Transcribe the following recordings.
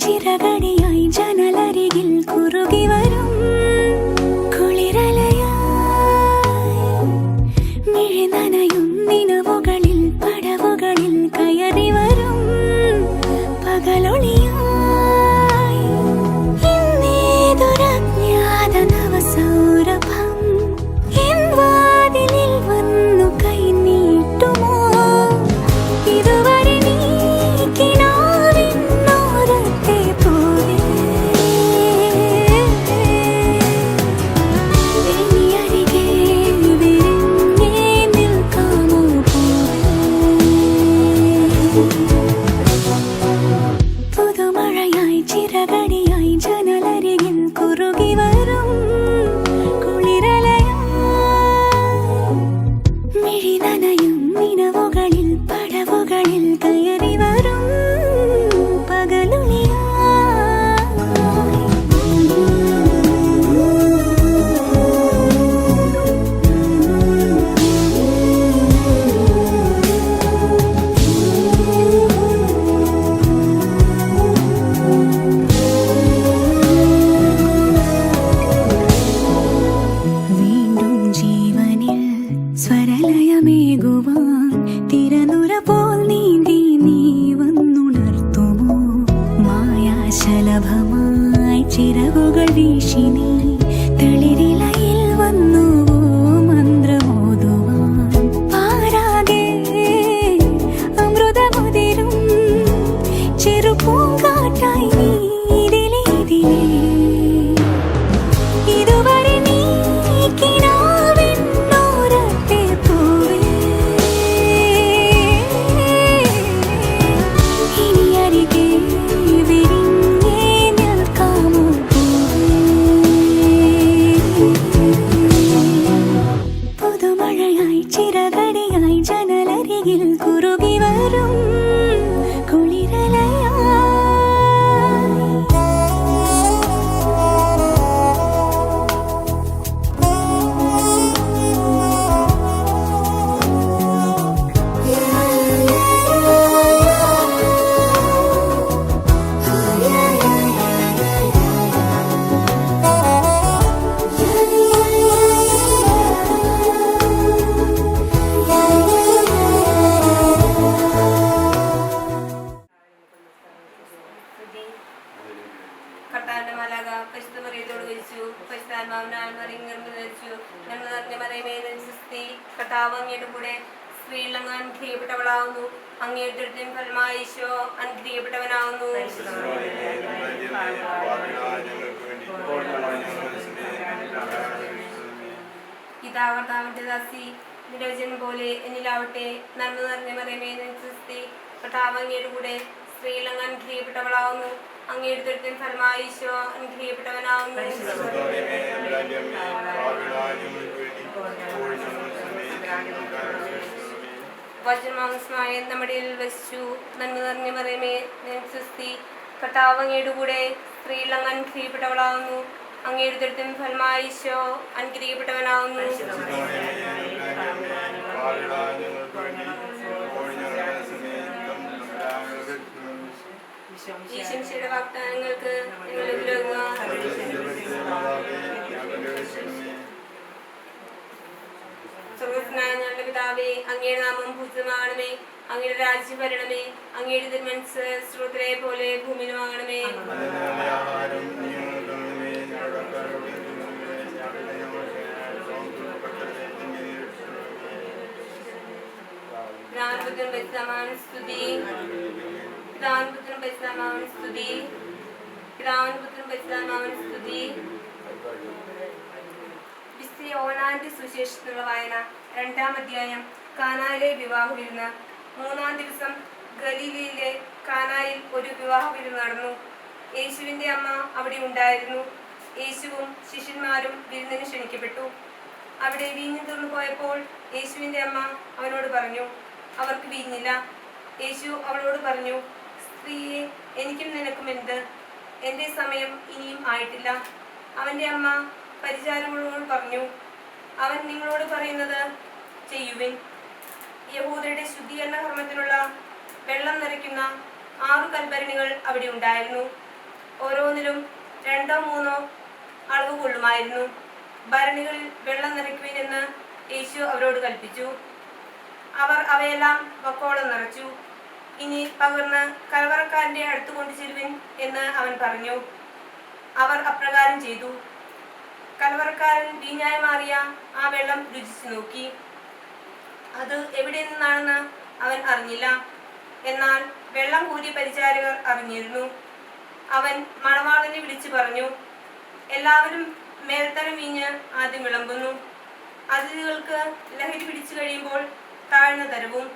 ചിറകടിയായി ജനലരികിൽ കുറുകി വരും കുളിരലയായി മിഴി നനയും നിലവുകളിൽ പടവുകളിൽ കയറി വരും പകലൊളിയായി ഇന്നേതൊരജ്ഞാത നവസൗരഭം എൻ വാതിലിൽ വന്നു കൈ നീട്ടുമോ ഇതുവരെ നീ കിനാവിന്നോരത്തെ പോലെ ഇനി അരികെ വിരിഞ്ഞേ നിൽക്കാമോ പുതുമഴയായി ചിറകടിയായി ജനലരികിൽ കുറുകി വരും കുളിരലയായി മിഴി നനയും നിലവുകളിൽ പടവുകളിൽ കയറി വരും പകലൊളിയായി വീണ്ടും ജീവനിൽ സ്വരലയമേകുവാൻ തിരനുര പോൽ നീന്തി നീ വന്നുണർത്തുമോ മായാശലഭമായി ചിറകുകൾ വീശി നീ തളിരിലയിൽ വന്നുവോ മന്ത്രമോതുവാൻ പാരാകെ അമൃതമുതിരും ചെറുപൂങ്കാറ്റായി നീ ഇതിലേ ഇതുവരെ നീ കിനാവിന്നോരത്തെ പോലെ ഇനി അരികെ വിരിഞ്ഞേ നിൽക്കാമോ പുതുമഴയായി ചിറകടിയായി ജനലരികിൽ കുറുകി വരും കുളിരലയായി കർത്താവിന്റെ മാലാഖ പരിശുദ്ധ മറിയത്തോട് വിളിച്ചു പരിശുദ്ധാത്മാവിനാൽ മറിയം ഗർഭധരിച്ചു നന്മ നിറഞ്ഞ മറിയമേ സ്തുതി കർത്താവ് അങ്ങയുടെ കൂടെ സ്ത്രീയിൽ അങ്ങ് അനുഗ്രഹിക്കപ്പെട്ടവളാവുന്നു അങ്ങയുടെ ദുരിതം ഫലമായി ഈശോ അനുഗ്രഹിക്കപ്പെട്ടവനാവുന്നു ഇതാ കർത്താവിന്റെ ദാസി നിരവചനം പോലെ എന്നിലാവട്ടെ നന്മ നിറഞ്ഞ മറിയമേ സ്തുതി കർത്താവ് അങ്ങയുടെ കൂടെ സ്ത്രീയിൽ അങ്ങ് അനുഗ്രഹിക്കപ്പെട്ടവളാവുന്നു അങ്ങയുടെ ദുരിതം ഫലമായി ഈശോ അനുഗ്രഹിക്കപ്പെട്ടവനാവുന്നു വചനമാംസമായ നമ്മുടെ വസിച്ചു നന്മ നിറഞ്ഞ മറിയമേ സ്തുതി കർത്താവ് അങ്ങയുടെ കൂടെ സ്ത്രീയിൽ അങ്ങ് അനുഗ്രഹിക്കപ്പെട്ടവളാവുന്നു അങ്ങയുടെ ദുരിതം ഫലമായി ഈശോ അനുഗ്രഹിക്കപ്പെട്ടവനാവുന്നു ഈശോയുടെ വാഗ്ദാനങ്ങൾക്ക് സ്വർഗ്ഗസ്ഥനായ ഞങ്ങളുടെ പിതാവേ അങ്ങയുടെ നാമം പൂജിതമാകണമേ അങ്ങയുടെ രാജ്യം വരണമേ അങ്ങയുടെ തിരുമനസ്സ് സ്രോതരെ പോലെ ഭൂമിയിലുമാകണമേ സ്തുതി യോഹന്നാന്റെ സുവിശേഷത്തിനുള്ള വായന 2-ാം അധ്യായം. കാനായിലെ വിവാഹ വിരുന്ന്. 3-ാം ദിവസം ഗലീലയിലെ കാനായിൽ ഒരു വിവാഹ വിരുന്ന് നടന്നു. യേശുവിന്റെ അമ്മ അവിടെ ഉണ്ടായിരുന്നു. യേശുവും ശിഷ്യന്മാരും വിരുന്നിന് ക്ഷണിക്കപ്പെട്ടു. അവിടെ വീഞ്ഞു തീർന്നു പോയപ്പോൾ യേശുവിന്റെ അമ്മ അവനോട് പറഞ്ഞു, അവർക്ക് വീഞ്ഞില്ല. യേശു അവളോട് പറഞ്ഞു, സ്ത്രീയെ, എനിക്കും നിനക്കും എന്ത്? എൻ്റെ സമയം ഇനിയും ആയിട്ടില്ല. അവൻ്റെ അമ്മ പരിചാരകരോട് പറഞ്ഞു, അവൻ നിങ്ങളോട് പറയുന്നത് ചെയ്യുവിൻ. യഹൂദരുടെ ശുദ്ധീകരണ കർമ്മത്തിനുള്ള വെള്ളം നിറയ്ക്കുന്ന 6 കൽഭരണികൾ അവിടെ ഉണ്ടായിരുന്നു. ഓരോന്നിലും 2-3 അളവ് കൊള്ളുമായിരുന്നു. ഭരണികളിൽ വെള്ളം നിറയ്ക്കുവിനെന്ന് യേശു അവരോട് കൽപ്പിച്ചു. അവർ അവയെല്ലാം വക്കോളം നിറച്ചു. ഇനി പകർന്ന് കലവറക്കാരന്റെ അടുത്ത് കൊണ്ടു ചെല്ലുവിൻ എന്ന് അവൻ പറഞ്ഞു. അവർ അപ്രകാരം ചെയ്തു. കലവറക്കാരൻ വീഞ്ഞായി മാറിയ ആ വെള്ളം രുചിച്ചു നോക്കി. അത് എവിടെ നിന്നാണെന്ന് അവൻ അറിഞ്ഞില്ല. എന്നാൽ വെള്ളം കൂരിയ പരിചാരകർ അറിഞ്ഞിരുന്നു. അവൻ മണവാളനെ വിളിച്ചു പറഞ്ഞു, എല്ലാവരും മേൽത്തരം വീഞ്ഞ് ആദ്യം വിളമ്പുന്നു. അതിഥികൾക്ക് ലഹരി പിടിച്ചു കഴിയുമ്പോൾ താഴ്ന്ന തരവും.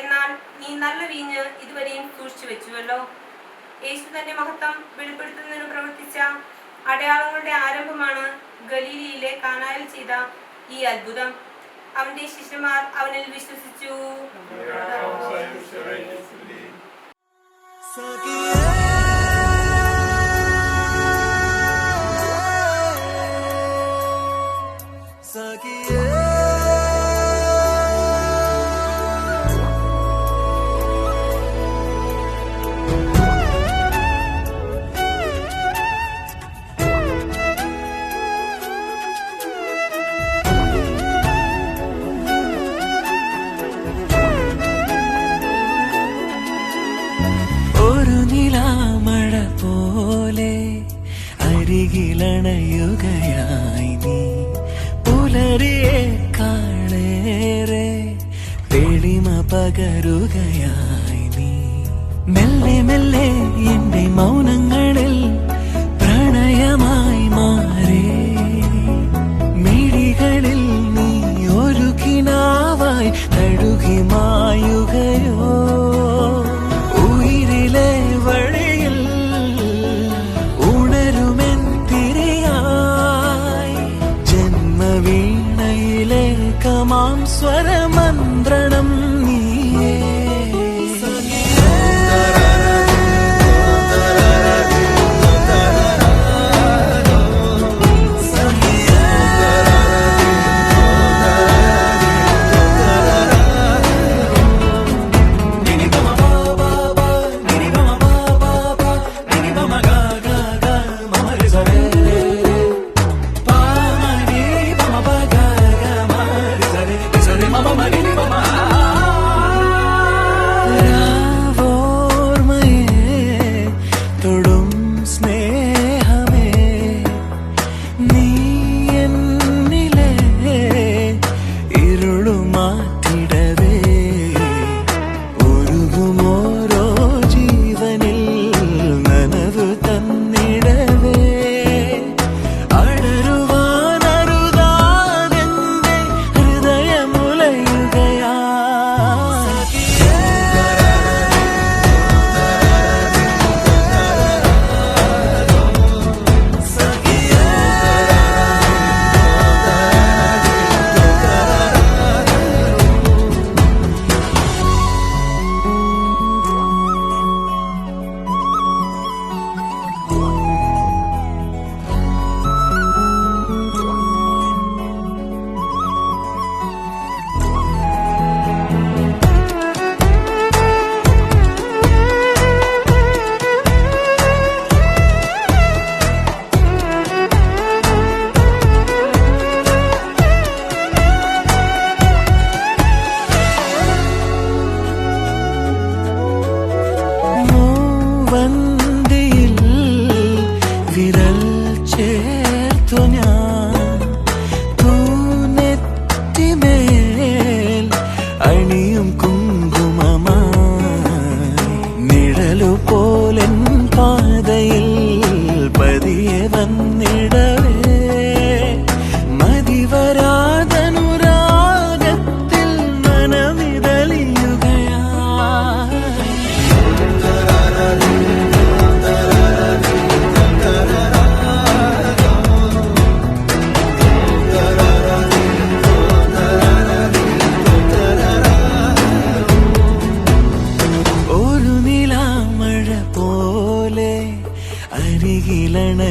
എന്നാൽ നീ നല്ല വീഞ്ഞ് ഇതുവരെയും സൂക്ഷിച്ചു വെച്ചുവല്ലോ. യേശു തന്റെ മഹത്വം വെളിപ്പെടുത്തുന്നതിന് പ്രവർത്തിച്ച അടയാളങ്ങളുടെ ആരംഭമാണ് ഗലീലയിലെ കാനായിൽ ചെയ്ത ഈ അത്ഭുതം. അവന്റെ ശിഷ്യന്മാർ അവനിൽ വിശ്വസിച്ചു. മഴ പോലെ അരികിലണയുകയായി നീ, പുലരിയേക്കാളേറെ തെളിമ പകരുകയായി നീ. മെല്ലെ മെല്ലെ എന്റെ മൗനങ്ങളിൽ പ്രണയമായി മാറി, മിഴികളിൽ നീ ഒരു കിനാവായി തഴുകി മായുകയോ. ഉയിരിലെ വഴിയിൽ ഉണരുമെൻ തിരിയായി, ജന്മവീണയിലെ കമാം സ്വരമന്ത്രണം നീയേ.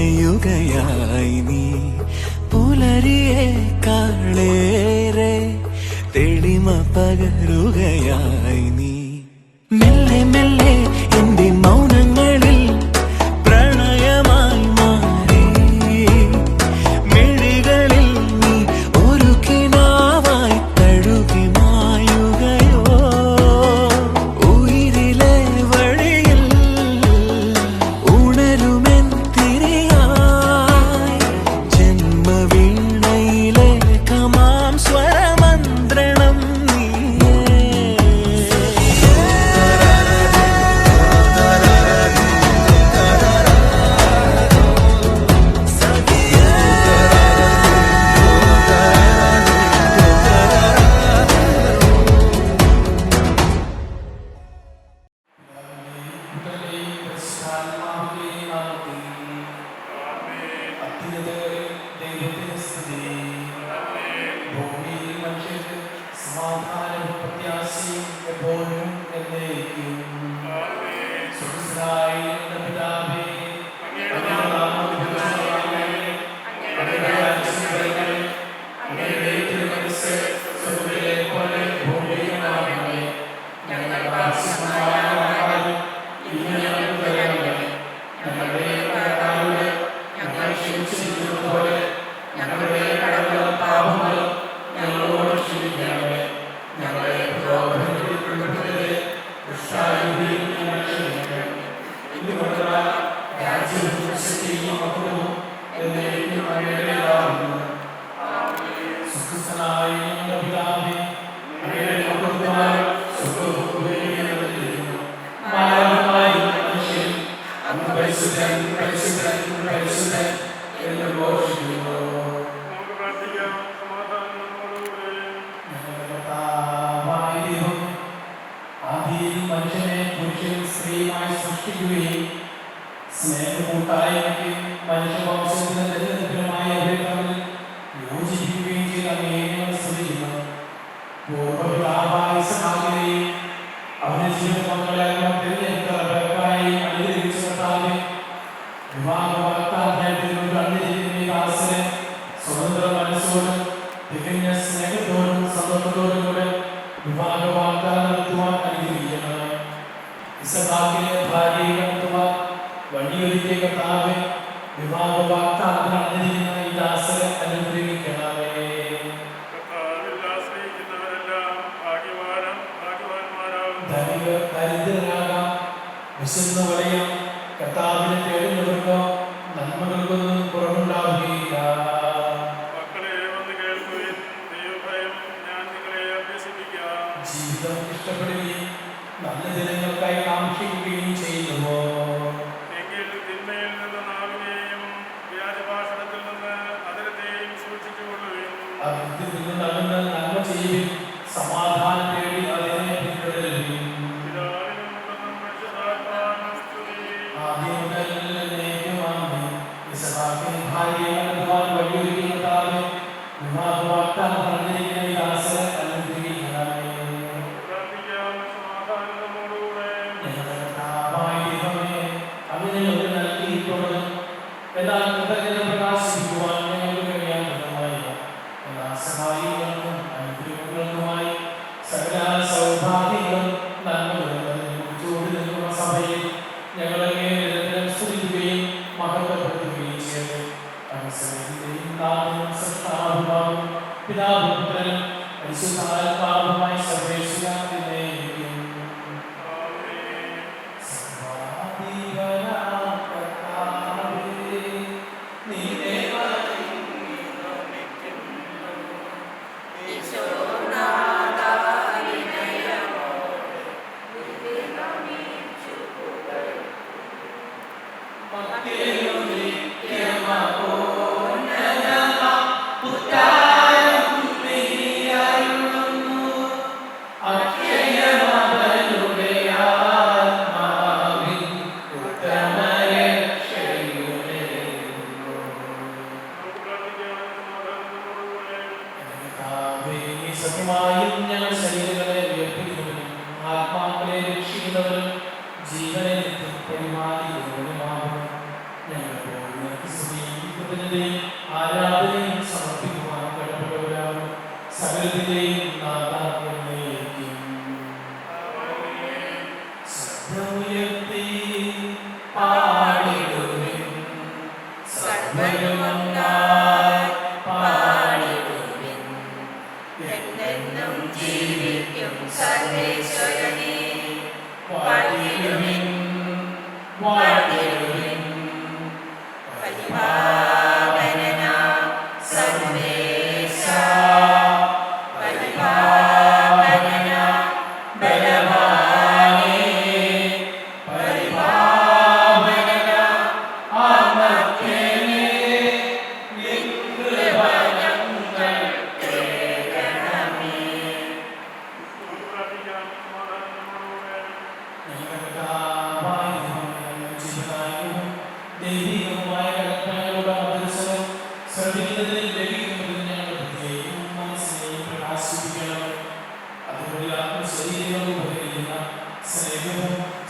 അരികിലണയുകയായി നീ, പുലരിയേക്കാളേറെ തെളിമ പകരുകയായി നീ. മെല്ലെ മെല്ലെ എന്റെ മൗനങ്ങളിൽ പ്രണയ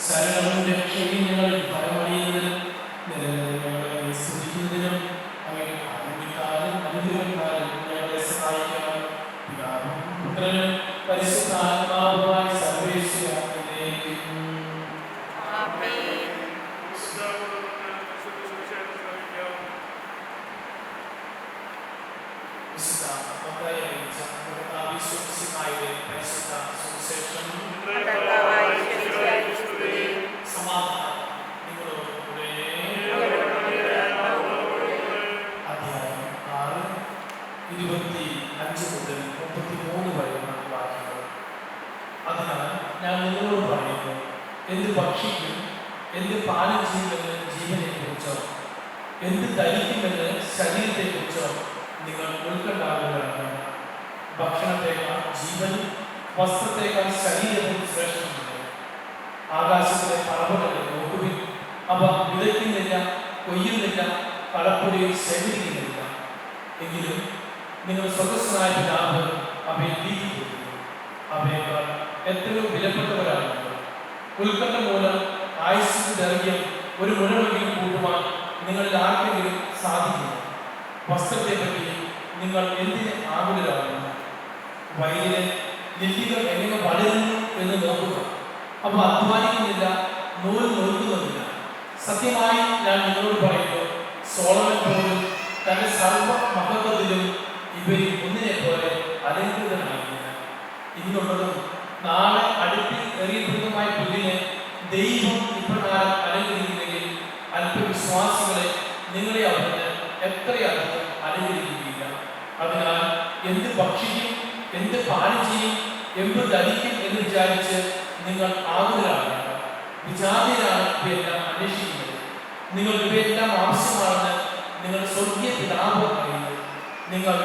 ശരണവും രക്ഷയും ഞങ്ങളിൽ ഫലമണിയുന്നതിനും നിരന്തരം സ്തുതിക്കുന്നതിനും അങ്ങനെ ആരംഭിക്കാനും അനുഗ്രഹക്കാരും ഞങ്ങളെ സഹായിക്കണം. പിതാവും പുത്രനും പരിശുദ്ധാത്മാവുമായി സർവേശ്വരേക്കും. ഞാൻ നിങ്ങളോട് പറയുന്നു, എന്ത് ഭക്ഷിക്കും, എന്ത് പാനം ചെയ്യുമെന്ന് ജീവനെ കുറിച്ചോ, എന്ത് ധരിക്കുമെന്ന് ശരീരത്തെ കുറിച്ചോ നിങ്ങൾ ഉൾക്കൊണ്ടാകുകയാണ്. ഭക്ഷണത്തെക്കാൾ ജീവനും വസ്ത്രത്തെക്കാൾ ശരീരവും ശ്രേഷ്ഠമാണ്. ആകാശത്തിലെ പറവകളെ നോക്കുവിൻ, അവ വിതയ്ക്കുന്നില്ല, കൊയ്യുന്നില്ല, കളപ്പുരയിൽ ശേഖരിക്കുന്നില്ല. എങ്കിലും നിങ്ങൾ സ്വർഗ്ഗസ്ഥനായ പിതാവ് അവയെ തീറ്റിക്കുന്നു. അവയേക്കാൾ എത്രയോ വിലപ്പെട്ടവരാണ്. ഉത്കണ്ഠ മൂലം ആയുസ്സിന്റെ ദൈർഘ്യം ഒരു മുഴമെങ്കിലും കൂട്ടുവാൻ നിങ്ങളിൽ ആർക്കെങ്കിലും സാധിക്കുന്നു. വസ്ത്രത്തെ പറ്റി നിങ്ങൾ എന്തിന് ആകുലരാകുന്നു? വയലിലെ ലില്ലികൾ എങ്ങനെ വളരുന്നു എന്ന് നോക്കുക. അവ അധ്വാനിക്കുന്നില്ല, നൂൽ നോക്കുന്നില്ല. സത്യമായി ഞാൻ നിങ്ങളോട് പറയുന്നു, സോളമൻ പോലും തന്റെ സർവ മഹത്വത്തിലും ഇവരിൽ ഒന്നിനെ പോലെ അലങ്കൃതനായിരുന്നു. ഇന്നുള്ളതും നാളെ അടുപ്പിൽ എറിയപ്പെടുന്നതുമായ പുല്ലിനെ ദൈവം ഇപ്രകാരം അലങ്കരിക്കുന്നെങ്കിൽ അല്പവിശ്വാസികളെ നിങ്ങളെ അവിടുന്ന് എത്രയധികം അലങ്കരിക്കുകയില്ല. അതിനാൽ എന്ത് ഭക്ഷിക്കും, എന്ത് പാനം ചെയ്യും, എന്ത് ധരിക്കും എന്ന് വിചാരിച്ച് നിങ്ങൾ ആകുലരാകുക. വിചാരിയാണ് ഇവയെല്ലാം അന്വേഷിക്കുന്നത്. നിങ്ങൾ ഇവയെല്ലാം ആവശ്യമാണെന്ന് നിങ്ങൾ സ്വർഗീയ പിതാവ് അറിയുന്നു. നിങ്ങൾ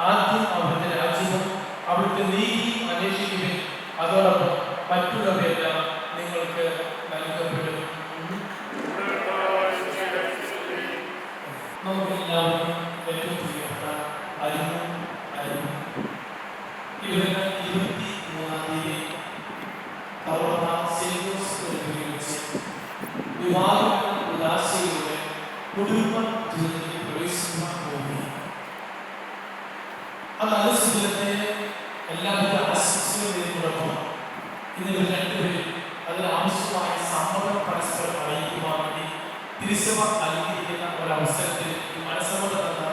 ആദ്യം അവിടുത്തെ രാജ്യവും അവിടുത്തെ നീതിയും അന്വേഷിക്കുകയും അതോടൊപ്പം മറ്റുള്ളവയെല്ലാം നിങ്ങൾക്ക് നൽകപ്പെടും. നമുക്കെല്ലാവർക്കും ഏറ്റവും പ്രിയപ്പെട്ട അരിമ 23-ാം തീയതി വിവാഹ ഉദാശയിലൂടെ കുടുംബ ജീവിതത്തിൽ പ്രവേശിക്കുവാൻ പോകുന്നു. ആ നല്ല സുഖത്തെ എല്ലാവരും ആശംസിക്കുന്നതിനോടൊപ്പം ഇന്ന് രണ്ടുപേരും അതിനാവശ്യമായ സമ്മതം പരസ്പരം അറിയിക്കുവാൻ വേണ്ടി തിരുസഭ നൽകിയിരിക്കുന്ന ഒരവസരത്തിൽ ഈ മനസ്സമ്മതം എന്ന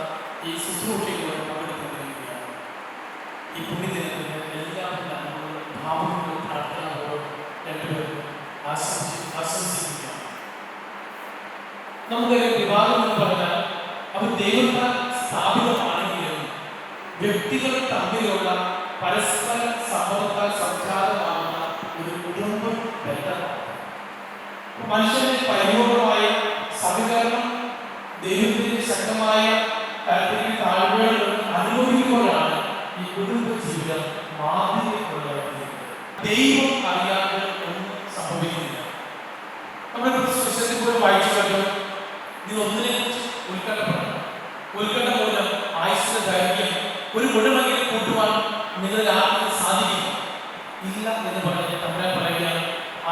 ഈ ശുശ്രൂഷയിലൂടെ പങ്കെടുത്തുകൊണ്ടിരിക്കുകയാണ്. ഈ പുണ്യദിനത്തിന് എല്ലാവരും നമ്മളും ഭാവങ്ങളും പ്രാർത്ഥനകളോടും രണ്ടുപേരും ആശംസിക്കുക. നമുക്ക് വിവാഹം എന്ന് പറഞ്ഞാൽ അത് ദൈവത്താൽ സ്ഥാപിതമാണെങ്കിലും വ്യക്തികൾ തമ്മിലുള്ള പരസ്പര സമ്മതത്താൽ സംജാതമാകുന്ന ഒരു കുടുംബ ബന്ധമാണ്. മനുഷ്യന്റെ പരിപൂർണമായ സഹകരണം ദൈവത്തിന്റെ ശക്തമായ താല്പര്യ താഴ്വകൾ അനുഭവിക്കുമ്പോഴാണ് ഈ കുടുംബ ജീവിതം മാതൃകയുള്ളതായിരിക്കുന്നത്. ദൈവം അറിയാതെ ഒന്നും സംഭവിക്കുന്നില്ല. നമ്മുടെ സുവിശേഷത്തിൽ പോലും വായിച്ചു കണ്ടു, നീ ഒന്നിനെ കുറിച്ച് ഉത്കണ്ഠപ്പെടണം. ഉത്കണ്ഠ മൂലം ആയുസ്സിന്റെ ദൈർഘ്യം ഒരു മുഴുവനെങ്കിലും കൂട്ടുവാൻ നിങ്ങളിൽ ആർക്കും സാധിക്കും ഇല്ല എന്ന് പറഞ്ഞ് നമ്മളെ പറയുകയാണ്.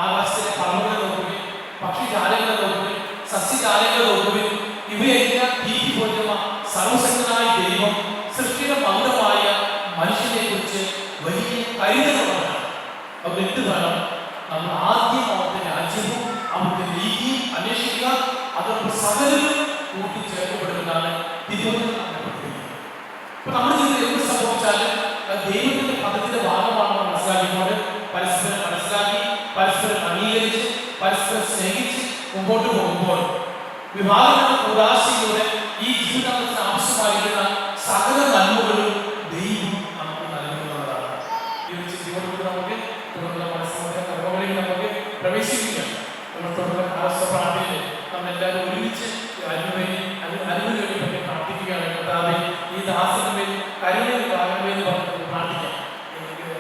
ആകാശത്തിലെ പറവകളെ നോക്കുകയും പക്ഷിജാലങ്ങളെ നോക്കുകയും സസ്യജാലങ്ങളെ നോക്കുകയും ഇവയെല്ലാം തീറ്റി പോറ്റുന്ന സർവശക്തനായ ദൈവം സൃഷ്ടിയുടെ മൗനമായ മനുഷ്യനെ കുറിച്ച് വലിയ കരുതലുള്ളവരാണ്. അപ്പോൾ എന്ത് വേണം? നമ്മൾ ആദ്യം അവരുടെ രാജ്യവും അവരുടെ നീതിയും അന്വേഷിക്കുക. അതോടൊപ്പം സകലരും കൂട്ടിച്ചേർക്കപ്പെടുന്നതാണ് തിരുവനന്തപുരം. അപ്പൊ നമ്മുടെ ജീവിതത്തിൽ എന്ത് സംഭവിച്ചാലും ദൈവത്തിന്റെ പദത്തിന്റെ ഭാഗമാണെന്ന് മനസ്സിലാക്കിക്കൊണ്ട് പരസ്പരം മനസ്സിലാക്കി പരസ്പരം അംഗീകരിച്ച് പരസ്പരം സ്നേഹിച്ച് മുമ്പോട്ട് പോകുമ്പോൾ വിവാഹങ്ങളുടെ കൂടാശയിലൂടെ ഈ ജീവിതത്തിന് ആവശ്യമായിരിക്കുന്ന സകല നന്മകളും ദൈവം നമുക്ക് നൽകുന്നതാണ്. നമുക്ക് തുടർന്നുള്ള മനസ്സിന്റെ കർമ്മങ്ങളിൽ നമുക്ക് പ്രവേശിപ്പിക്കാം. നമ്മൾ തുടർന്ന് പ്രാർത്ഥനയിൽ നമ്മളെല്ലാവരും ഒരുമിച്ച് അനുമതി വേണ്ടി പ്രാർത്ഥിക്കുകയാണ്. കർത്താവേ, ഈ ദാസന്റെ മേൽ കരുണയിൽ പ്രാർത്ഥനയിൽ പറഞ്ഞ് പ്രാർത്ഥിക്കാം.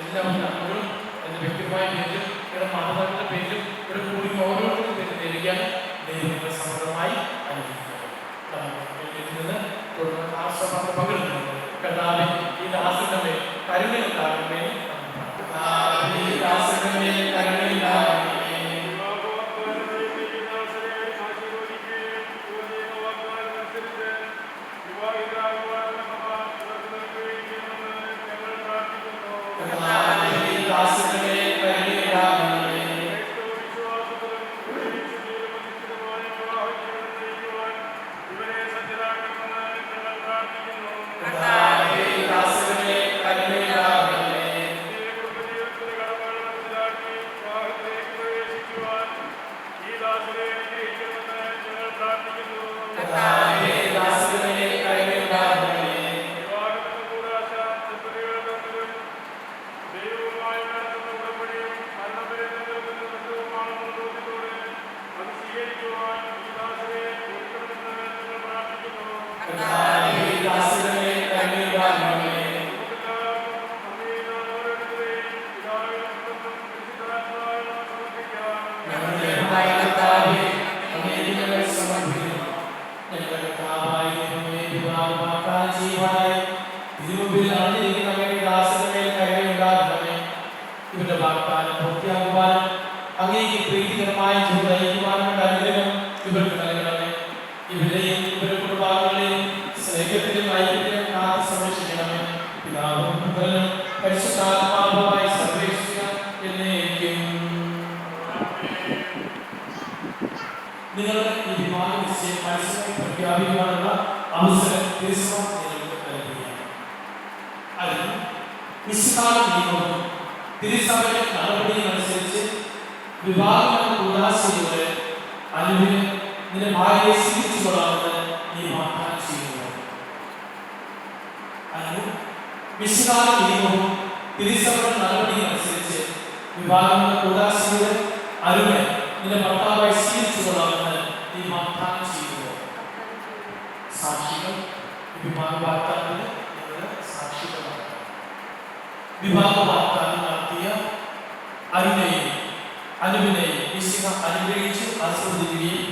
എല്ലാവരും നമ്മളും എൻ്റെ വ്യക്തിപരമായ പേരിലും ഇവിടെ മാതാപിതാക്കളുടെ പേരിലും ഇവിടെ കൂടി ഓരോരുത്തരുടെ പേരിൽ നേരിടാൻ ദൈവങ്ങളുടെ സമൃദ്ധമായി അനുഭവിക്കുക. തുടർന്ന് ആശ്രമത്തിൽ പങ്കെടുക്കുന്നത് കർത്താവേ, ഈ ദാസന്റെ മേൽ കരുണയുണ്ടാകണമേ. ദാസന്റെ മേൽ കരുണയുണ്ടാകണമേ. ഇവരുടെ വാഗ്ദാനം പൂർത്തിയാകുവാനും അങ്ങേക്ക് പ്രീതികരമായ ജീവിതം നയിക്കുവാനുള്ള അനുഗ്രഹം ഇവർക്ക് നൽകണമേ. ഇവരെയും ഇവരുടെ കുടുംബാംഗങ്ങളെയും സ്നേഹത്തിലും ഐക്യത്തിലും കാത്ത് സംരക്ഷിക്കണമേ. പിതാവും പുത്രനും പരിശുദ്ധാത്മാവുമായി സർവേശ്വര എന്നേക്കും. നിങ്ങളുടെ ഈ വിവാഹ നിശ്ചയം പരസ്യമായി പ്രഖ്യാപിക്കുവാനുള്ള അവസരം ദിവസം നിങ്ങൾക്ക് നൽകുകയാണ്. അതിന് നിസ്കാര നിയമവും തിരുസഭയുടെ നടപടിയുമനുസരിച്ച് വിവാഹം കൂടാശയോടെ അനുവിന് നിന്റെ ഭാര്യയെ സ്വീകരിച്ചു കൊള്ളാമെന്ന് നീ വാഗ്ദാനം ചെയ്യുന്നു. അനു നിസ്കാര നിയമവും തിരുസഭയുടെ നടപടിയുമനുസരിച്ച് വിവാഹം കൂടാശയോടെ അനുവിനെ നിന്റെ ഭർത്താവായി സ്വീകരിച്ചു കൊള്ളാമെന്ന് നീ വാഗ്ദാനം ചെയ്യുന്നു. സാക്ഷികൾ വിവാഹ വാഗ്ദാനത്തിന് സാക്ഷികളാണ്. വിവാഹ വാഗ്ദാനം നടത്തിയ അനുവിനെയും മിശിഹ അനുഗ്രഹിച്ച് ആസ്വദിക്കുകയും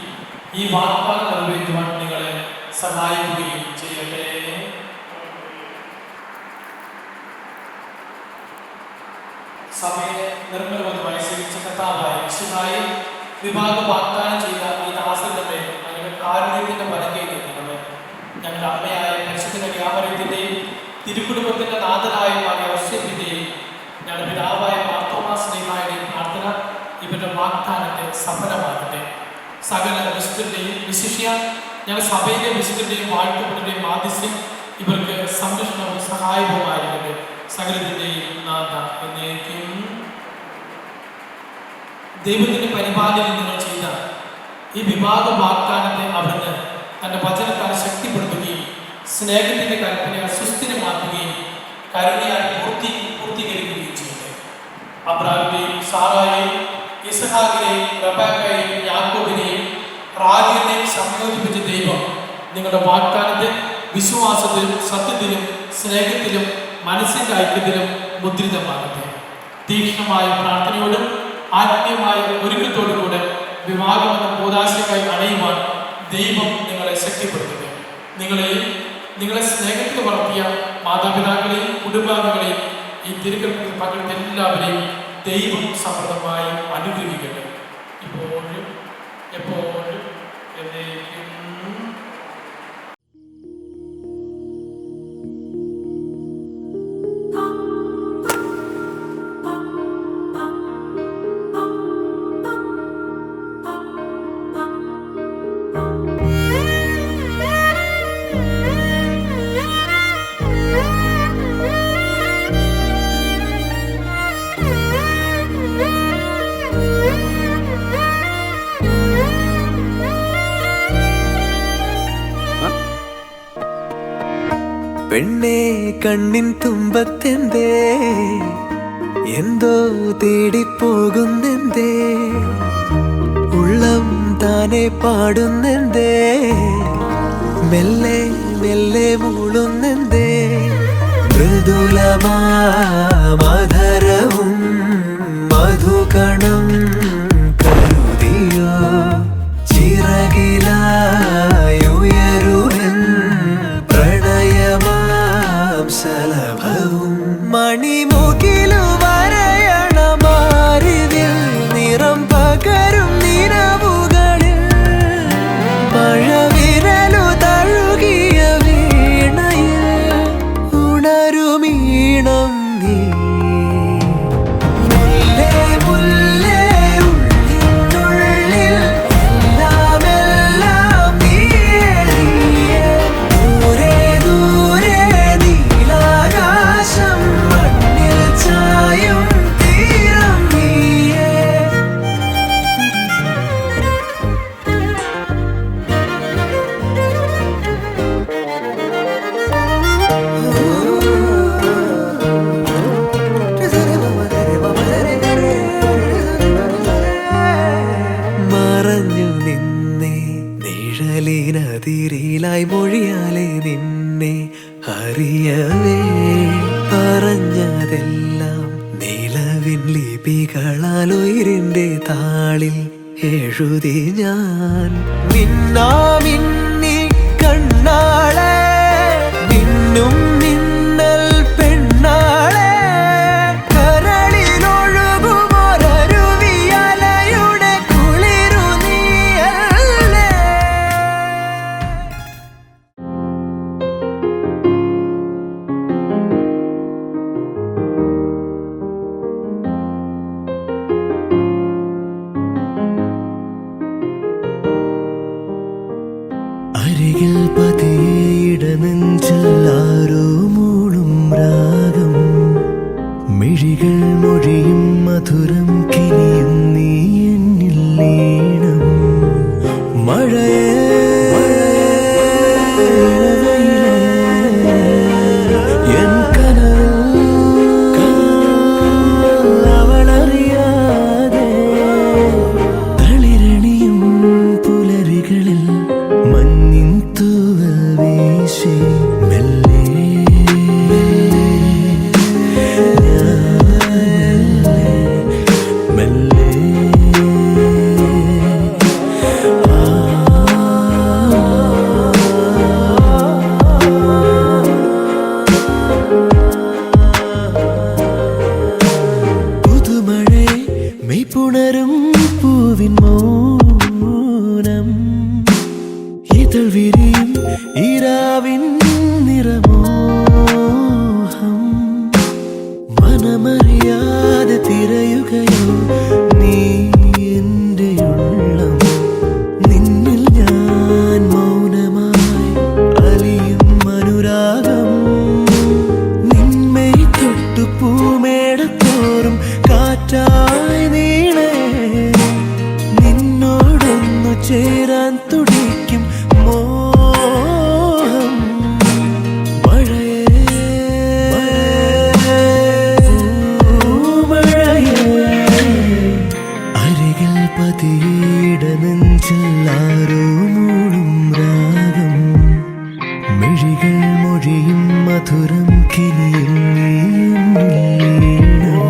ഈ വാഗ്ദാനം നിറവേറ്റുവാൻ നിങ്ങളെ സഹായിക്കുകയും ചെയ്യട്ടെ. സഭയെ നിർമ്മലമായി സേവിച്ച കർത്താവായ മിശിഹായെ വിവാഹ വാഗ്ദാനം ചെയ്ത ഈ ദാസന്റെ അങ്ങനെ കാരുണ്യത്തിന്റെ വലങ്കയിൽ നിൽക്കുന്നത് ഞങ്ങളുടെ അമ്മയായ പരിശുദ്ധ വ്യാപാരത്തിന്റെയും തിരുക്കുടുംബത്തിന്റെ നാഥനായ ഔഷധത്തിന്റെയും ഞങ്ങളുടെ പിതാവായ മാർത്തോമാസ്നേഹായുടെയും പ്രാർത്ഥന ഇവരുടെ വാഗ്ദാനത്തെ സഫലമാകട്ടെ. സകല വിശുദ്ധരുടെയും വിശിഷ്യ ഞങ്ങൾ സഭയിലെ വിശുദ്ധരുടെയും വാഴ്ത്തപ്പെടുടെയും മാധ്യസ്ഥ്യം ഇവർക്ക് സംരക്ഷണവും സഹായവുമായിരിക്കട്ടെ. സകലത്തിന്റെയും നാഥ എന്നേക്കും. ദൈവത്തിന്റെ പരിപാലനം നിങ്ങൾ ചെയ്ത ഈ വിവാഹ വാഗ്ദാനത്തെ അവിടുന്ന് തന്റെ വചനത്താൽ ശക്തിപ്പെടുത്തുകയും സ്നേഹത്തിന്റെ കൽപ്പനയാൽ സുസ്ഥിരമാക്കുകയും കരുണയാൽ പൂർത്തീകരിക്കുകയും ചെയ്തു. അബ്രാഹിമിനെയും സാറായെയും ഇസ്ഹാക്കിനെയും റബേക്കയെയും യാക്കോബിനെയും റാഹേലിനെയും സംയോജിപ്പിച്ച ദൈവം നിങ്ങളുടെ വാഗ്ദാനത്തെ വിശ്വാസത്തിലും സത്യത്തിലും സ്നേഹത്തിലും മനസ്സിന്റെ ഐക്യത്തിലും മുദ്രിതമാകട്ടെ. തീക്ഷ്ണമായ പ്രാർത്ഥനയോടും ആത്മീയമായ ഒരുക്കത്തോടും കൂടെ വിവാഹമെന്ന കൂദാശയ്ക്കായി അണയുവാൻ ദൈവം നിങ്ങളെ ശക്തിപ്പെടുത്തുക. നിങ്ങളെ സ്നേഹത്തിൽ വളർത്തിയ മാതാപിതാക്കളെയും കുടുംബാംഗങ്ങളെയും ഈ തിരുക്കൽപ്പത്തിൽ പങ്കെടുത്ത എല്ലാവരെയും ദൈവം സമൃദ്ധമായി അനുഗ്രഹിക്കട്ടെ. ഇപ്പോഴും എപ്പോഴും എന്നേക്കും. പെണ്ണേ കണ്ണിൻ തുമ്പത്തെന്തേ എന്തോ തേടിപ്പോകുന്നെന്തേ ഉള്ളം താനെ പാടുന്നെന്തേ മെല്ലെ മെല്ലെ മൂളുന്നെന്തേ മൃദുലമാധരവും മധുകണം കരുതിയോ ചിറകിലായുയരുവൻ പ്രണയമാം ശലഭവും മണിമുകിലു വരയണമാരിതിൽ നിറം പകരും നിലവുകളിൽ മഴവിരലു തഴുകിയ വീണയിൽ ഉണരുമീണം നീ മുല്ലേ മുല്ലേ നിനതിരിലായി മൊഴിയാലെ നിന്നെ അറിയവേ പറഞ്ഞതെല്ലാം നിലവിൻ ലിപികളാൽ ഉയിരിന്റെ താളിൽ എഴുതി ഞാൻ. മിന്നാമിന്നി കണ്ണാളെ മിന്നും മിന്നൽ പെണ്ണാളെ കരളിലൊഴുകുമൊരരുവിയലയുടെ കുളിരു നീയല്ലേ. അരികിൽ പതിയിടനെഞ്ചെല്ലാരോ മൂളും രാഗം മിഴികൾ മൊഴിയും മധുരം കിനിയും നീ എന്നിൽ ലീണം. മഴയേ എൻ കനവിൽ അവളറിയാതെ തളിരണിയും പുലരികളിൽ മഞ്ഞിൻ തൂവൽ വീശി മെല്ലെ മെല്ലെ പുതുമഴ മെയ്പുണരും പൂവിൻ മൗനം ഇതൾ വിരിയും ഈരാവിൻ നിറമോഹം മനമറിയാതെ തിരയുകയോ നീ എൻ്റെ ഉള്ളം. നിന്നിൽ ഞാൻ മൗനമായി അലിയും അനുരാഗം നിന്മേ തൊട്ടു പൂമേടത്തോറും കാറ്റായി നീളേ നിന്നോടൊന്നു ചേരാൻ തുടിക്കും മോഹം. അരികിൽ പതിയിടനെഞ്ചെല്ലാരോ മൂളും രാഗം മിഴികൾ മൊഴിയും മധുരം കിനിയും നീ എന്നിൽ ലീനം.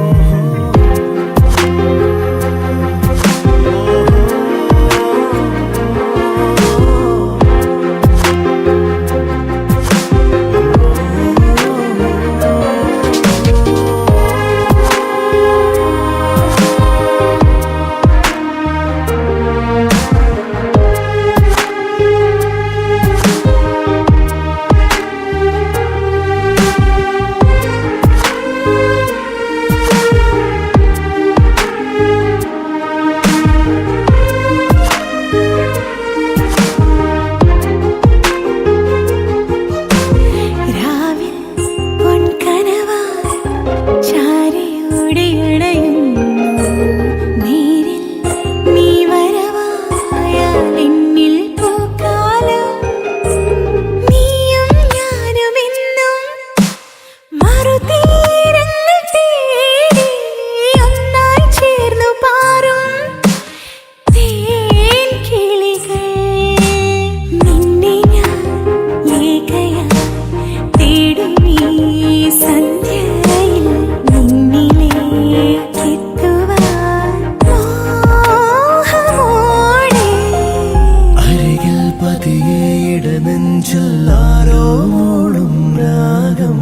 നെഞ്ചെല്ലാരോ മൂളും രാഗം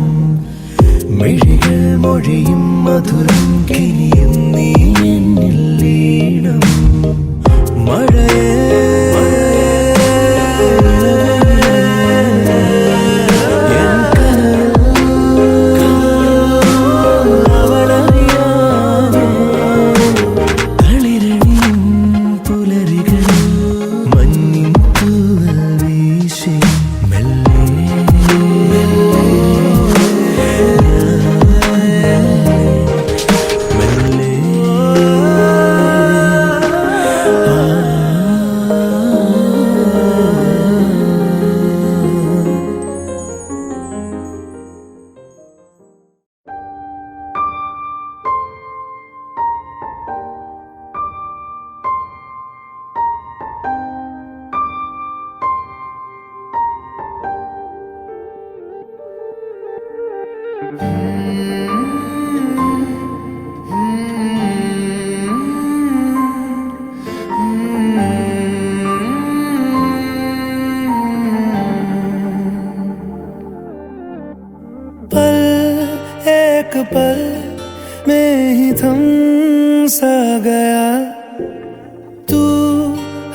മിഴികൾ മൊഴിയും മധുരം കിനിയും നീ എന്നിൽ ലീനം. മഴയേ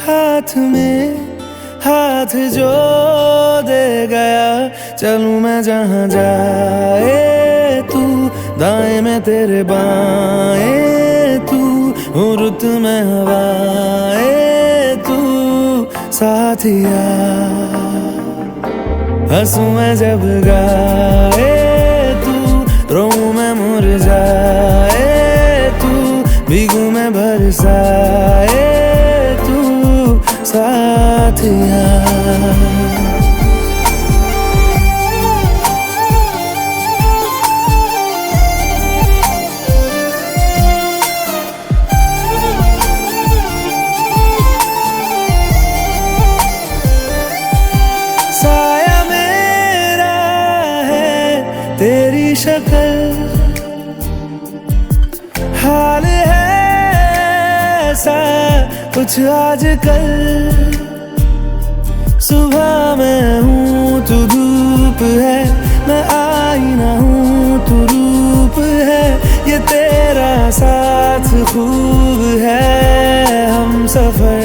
हाथ में हाथ जो दे गया, चलूं मैं जहां जाए तू, दाएं में तेरे बाएं तू, हूँ रुत में हवाएं तू साथिया। हंसूं मैं जब गाए तू, रोऊं मैं मुरझाए तू, भीगू मैं बरसाए तू साथिया। साया मेरा है तेरी शक्ल, हाल है ऐसा कुछ आजकल। सुबह मैं हूँ तू धूप है, मैं आईना हूँ तू रूप है, ये तेरा साथ खूब है हम सफर।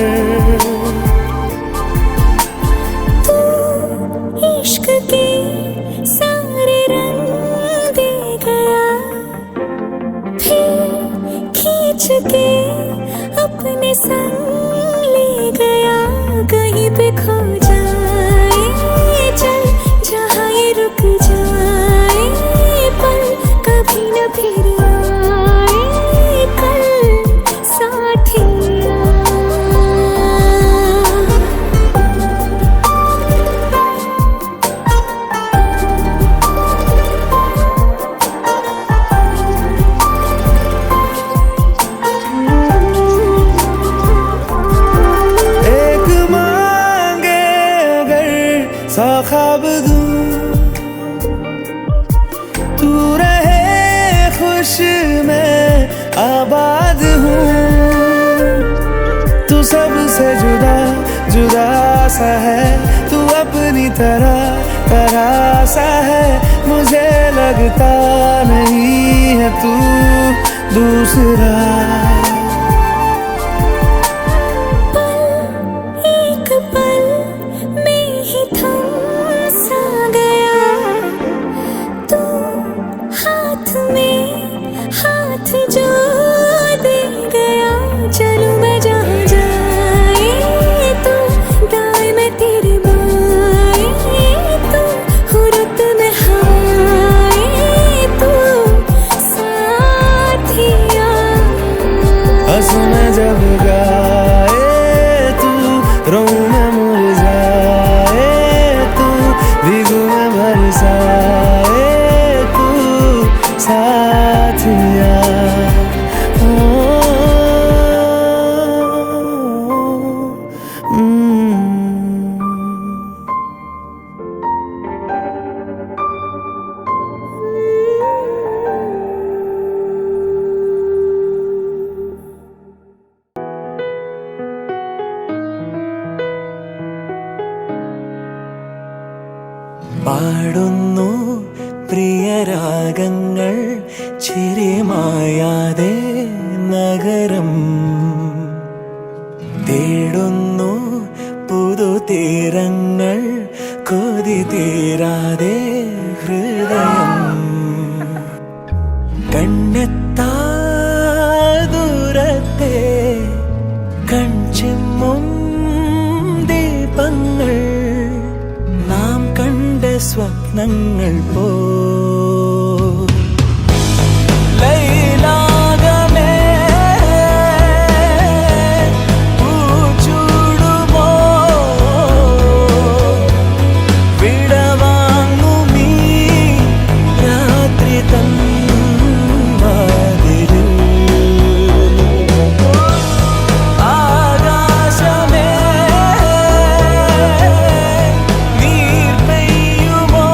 इश्क के सारे रंग दे गया, फिर खींच के अपने संग ले गया। कहीं पे खो जाए चल, जहाँ ये रुक जाए पल, कभी न फिर आए कल साथिया। सा ख्वाब दूं तू रहे खुश, मैं आबाद हूँ। तू सबसे जुदा जुदा सा है, तू अपनी तरह तरह सा है, मुझे लगता नहीं है तू दूसरा। हाथ जो दे गया, चलूं मैं जहां जाए तू, दाएं में तेरे बाएं तू, हूँ रुत में हवाएं तू साथिया। हंसूं मैं जब गाए तू, रोऊं मैं मुरझाए तू, भीगू मैं बरसाए तू साथिया। പാടുന്നു പ്രിയരാഗങ്ങൾ ചിരിമായാതെ നഗരം, തേടുന്നു പുതുതീരങ്ങൾ കൊതി തീരാതെ ഹൃദയം. കണ്ണെത്താ ദൂരത്തെ കൺചിമ്മും ദീപങ്ങൾ, നാം കണ്ട സ്വപ്നങ്ങൾ പോ ലൈലാകമേ പൂച്ചൂടുമോ, വിടവാങ്ങുമീ രാത്രി തൻ വാതിലിൽ. ആകാശമേ നീർ പെയ്യുമോ,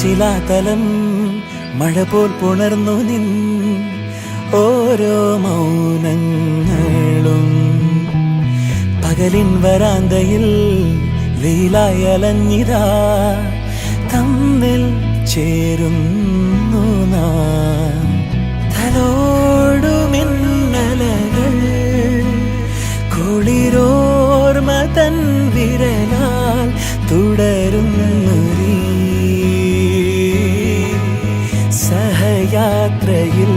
ശിലാതലം മഴ പോൽ പുണർന്നു നിൻ ഓരോ മൗനങ്ങളും പകലിൻ വരാന്തയിൽ വെയിലായി അലഞ്ഞിതാ തമ്മിൽ ചേരുന്നു നാം തലോടുമിന്നലകൾ കുളിരോർമ തൻ വിരലാൽ തുടരുന്നു സഹയാത്രയിൽ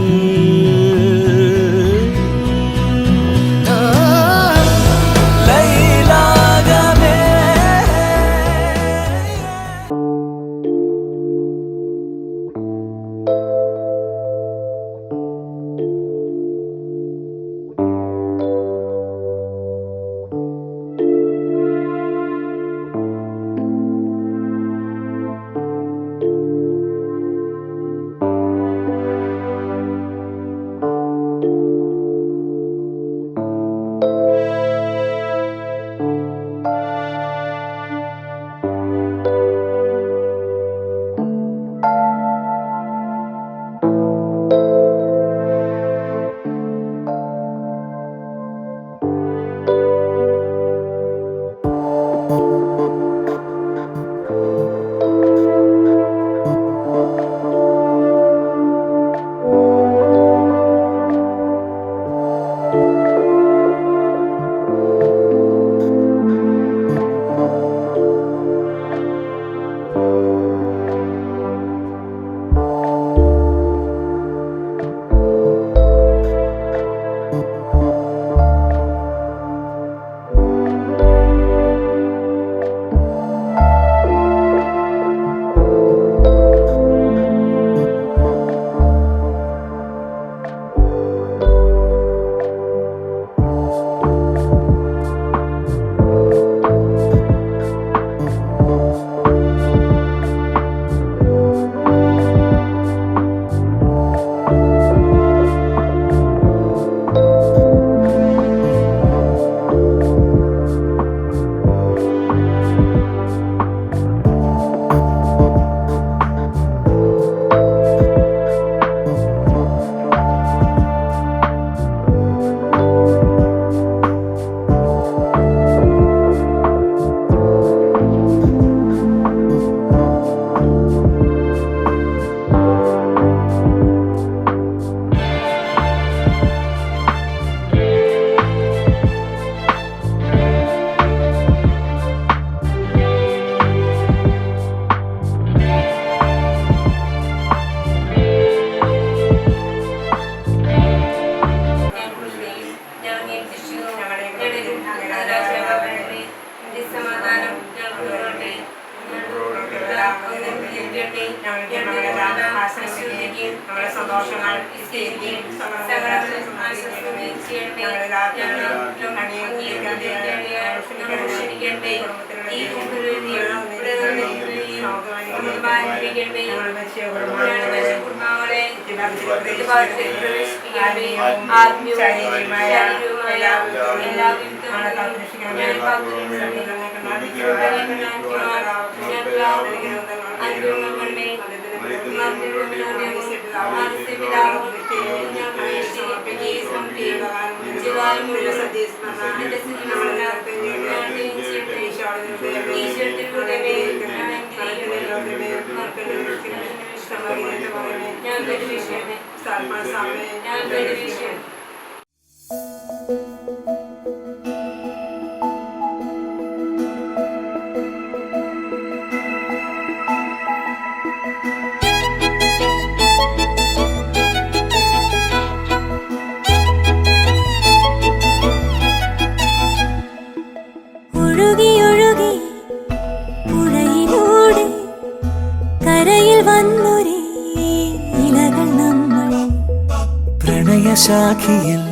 ശാഖിയിൽ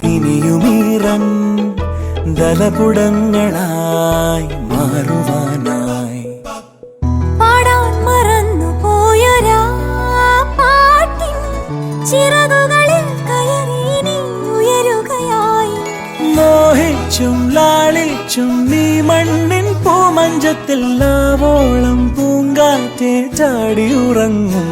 ഇനിയുമീറൻ ദലപുടങ്ങളായി മാറുവാനായി പാടാൻ മറന്നു പോയൊരാ പാട്ടിൻ ചിറകുകളിൽ കയറി നീ ഉയരുകയായി മോഹിച്ച ലാളിച്ചും നീ മണ്ണിൻ പൂമഞ്ചത്തിൽ ആവോളം പൂങ്കാറ്റേ ചാടി ഉറങ്ങും